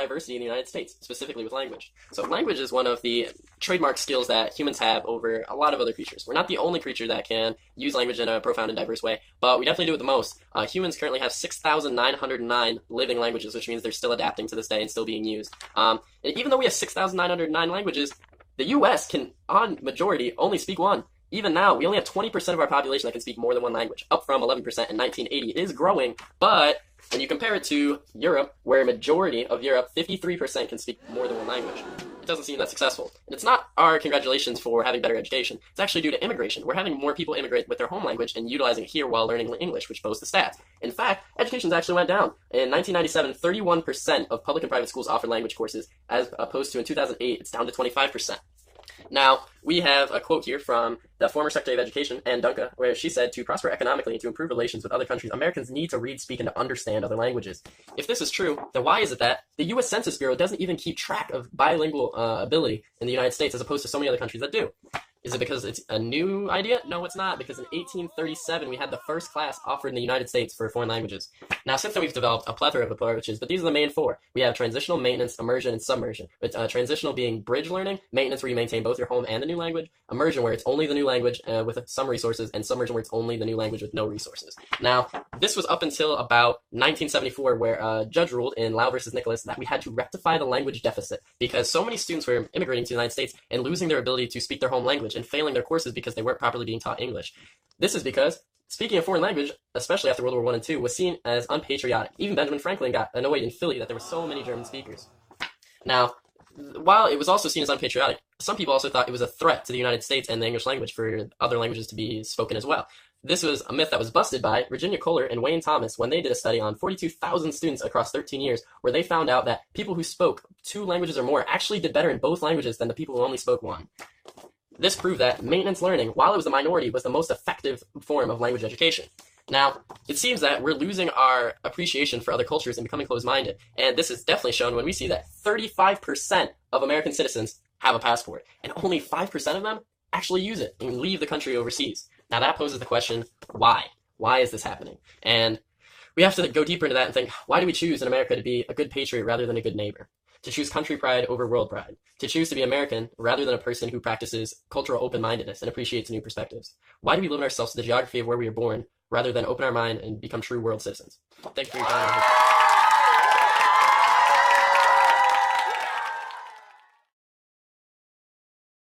diversity in the United States, specifically with language. So language is one of the trademark skills that humans have over a lot of other creatures. We're not the only creature that can use language in a profound and diverse way, but we definitely do it the most. Humans currently have 6,909 living languages, which means they're still adapting to this day and still being used. Even though we have 6,909 languages, the U.S. can, on majority, only speak one. Even now, we only have 20% of our population that can speak more than one language, up from 11% in 1980. It is growing, but when you compare it to Europe, where a majority of Europe, 53%, can speak more than one language, it doesn't seem that successful. And it's not our congratulations for having better education. It's actually due to immigration. We're having more people immigrate with their home language and utilizing it here while learning English, which boasts the stats. In fact, education actually went down. In 1997, 31% of public and private schools offered language courses, as opposed to in 2008, it's down to 25%. Now, we have a quote here from the former Secretary of Education, Ann Duncan, where she said, to prosper economically and to improve relations with other countries, Americans need to read, speak, and to understand other languages. If this is true, then why is it that the U.S. Census Bureau doesn't even keep track of bilingual ability in the United States as opposed to so many other countries that do? Is it because it's a new idea? No, it's not, because in 1837, we had the first class offered in the United States for foreign languages. Now, since then, we've developed a plethora of approaches, but these are the main four. We have transitional, maintenance, immersion, and submersion. With transitional being bridge learning, maintenance where you maintain both your home and the new language, immersion where it's only the new language with some resources, and submersion where it's only the new language with no resources. Now, this was up until about 1974, where a judge ruled in Lau versus Nicholas that we had to rectify the language deficit because so many students were immigrating to the United States and losing their ability to speak their home language and failing their courses because they weren't properly being taught English. This is because speaking a foreign language, especially after World War I and II, was seen as unpatriotic. Even Benjamin Franklin got annoyed in Philly that there were so many German speakers. Now, while it was also seen as unpatriotic, some people also thought it was a threat to the United States and the English language for other languages to be spoken as well. This was a myth that was busted by Virginia Kohler and Wayne Thomas when they did a study on 42,000 students across 13 years, where they found out that people who spoke 2 languages or more actually did better in both languages than the people who only spoke one. This proved that maintenance learning, while it was the minority, was the most effective form of language education. Now, it seems that we're losing our appreciation for other cultures and becoming closed-minded, and this is definitely shown when we see that 35% of American citizens have a passport, and only 5% of them actually use it and leave the country overseas. Now, that poses the question, why? Why is this happening? And we have to go deeper into that and think, why do we choose in America to be a good patriot rather than a good neighbor? To choose country pride over world pride, to choose to be American rather than a person who practices cultural open-mindedness and appreciates new perspectives. Why do we limit ourselves to the geography of where we were born rather than open our mind and become true world citizens? Thank you for your time.